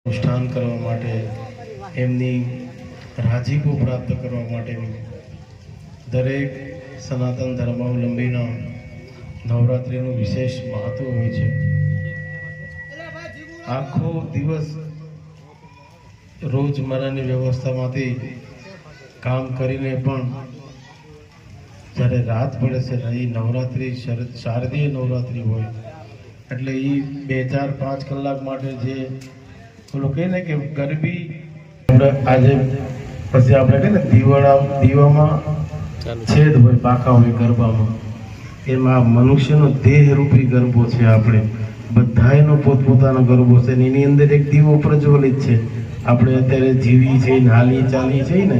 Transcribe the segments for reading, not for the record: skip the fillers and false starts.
અનુષ્ઠાન કરવા માટે, એમની રાજીપો પ્રાપ્ત કરવા માટેની દરેક સનાતન ધર્માવલંબીના નવરાત્રિનું વિશેષ મહત્વ હોય છે. આખો દિવસ રોજમર્રાની વ્યવસ્થામાંથી કામ કરીને પણ જ્યારે રાત પડે છે એ નવરાત્રિ શારદીય નવરાત્રિ હોય એટલે એ 2-4-5 કલાક માટે જે પેલું કહે ને કે ગરબી આજે પછી આપણે કહે ને દીવામાં છેદ હોય, પાકા હોય ગરબામાં, એમાં મનુષ્યનો દેહરૂપી ગરબો છે. આપણે બધાયનો પોતપોતાનો ગરબો છે ને એની અંદર એક દીવો પ્રજ્વલિત છે. આપણે અત્યારે જીવી છે, હાલી ચાલી છે ને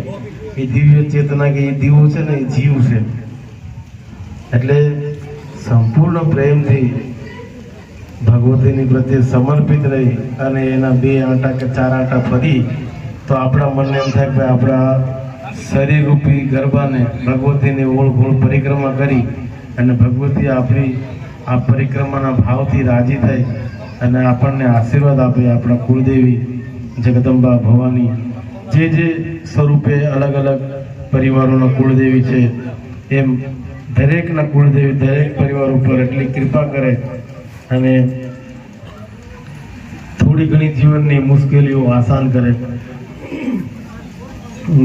એ દિવ્ય ચેતના કે એ દીવો છે ને એ જીવ છે. એટલે સંપૂર્ણ પ્રેમથી ભગવતીની પ્રત્યે સમર્પિત રહી અને એના 2 આંટા કે 4 આંટા ફરી તો આપણા મનને એમ થાય કે આપણા શરીર રૂપી ગરબાને ભગવતીની ઓળ ગોળ પરિક્રમા કરી અને ભગવતી આપણી આ પરિક્રમાના ભાવથી રાજી થઈ અને આપણને આશીર્વાદ આપે. આપણા કુળદેવી જગદંબા ભવાની જે સ્વરૂપે અલગ અલગ પરિવારોના કુળદેવી છે એમ દરેકના કુળદેવી દરેક પરિવાર ઉપર એટલી કૃપા કરે અને થોડી ઘણી જીવનની મુશ્કેલીઓ આસાન કરે.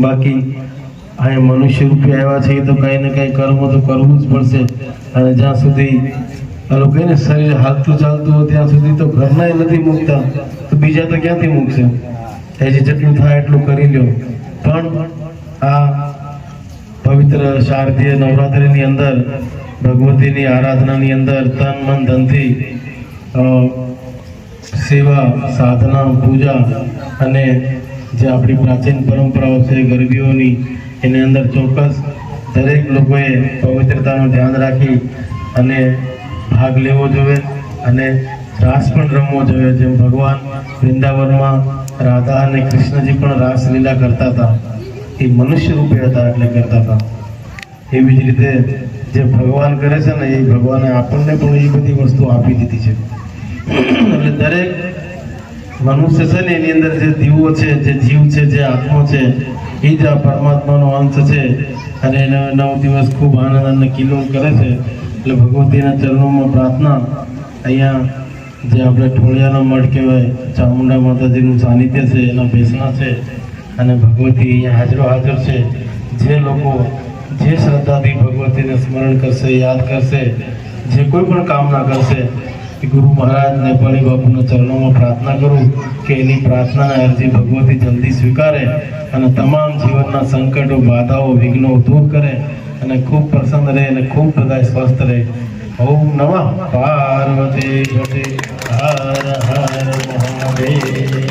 બાકી આ મનુષ્ય રૂપે આવ્યા છે તો કંઈ ને કંઈ કર્મ તો કરવું જ પડશે. અને જ્યાં સુધી કહે ને શરીર હાલતું ચાલતું હોય ત્યાં સુધી તો ઘરના નથી મૂકતા તો બીજા તો ક્યાંથી મૂકશે? એ જેટલું થાય એટલું કરી લ્યો. પણ આ પવિત્ર શારદીય નવરાત્રિની અંદર ભગવતીની આરાધનાની અંદર તન મન ધનથી સેવા સાધના પૂજા અને જે આપણી પ્રાચીન પરંપરાઓ છે ગરબીઓની એની અંદર ચોક્કસ દરેક લોકોએ પવિત્રતાનું ધ્યાન રાખી અને ભાગ લેવો જોઈએ અને રાસ પણ રમવો જોઈએ. જેમ ભગવાન વૃંદાવનમાં રાધા અને કૃષ્ણજી પણ રાસલીલા કરતા હતા, એ મનુષ્ય રૂપે હતા એટલે કરતા હતા. એવી જ રીતે જે ભગવાન કરે છે ને એ ભગવાને આપણને પણ એ બધી વસ્તુ આપી દીધી છે. એટલે દરેક મનુષ્ય છે ને એની અંદર જે દીવો છે, જે જીવ છે, જે આત્મા છે એ જ આ પરમાત્માનો અંશ છે અને એને 9 દિવસ ખૂબ આનંદ અને કિલોલ કરે છે. એટલે ભગવતીના ચરણોમાં પ્રાર્થના. અહીંયા જે આપણે ઠોળિયાનો મઠ કહેવાય, ચામુંડા માતાજીનું સાનિધ્ય છે, એના બેસણા છે અને ભગવતી અહીંયા હાજર છે. જે લોકો જે શ્રદ્ધાથી ભગવતીને સ્મરણ કરશે, યાદ કરશે, જે કોઈ પણ કામના કરશે, ગુરુ મહારાજ નેપાળી બાપુના ચરણોમાં પ્રાર્થના કરું કે એની પ્રાર્થનાને અરજી ભગવતી જલ્દી સ્વીકારે અને તમામ જીવનના સંકટો, બાધાઓ, વિઘ્નો દૂર કરે અને ખૂબ પ્રસન્ન રહે અને ખૂબ બધા સ્વસ્થ રહે. ઓમ નમઃ પાર્વતી હર હર મહાદેવ.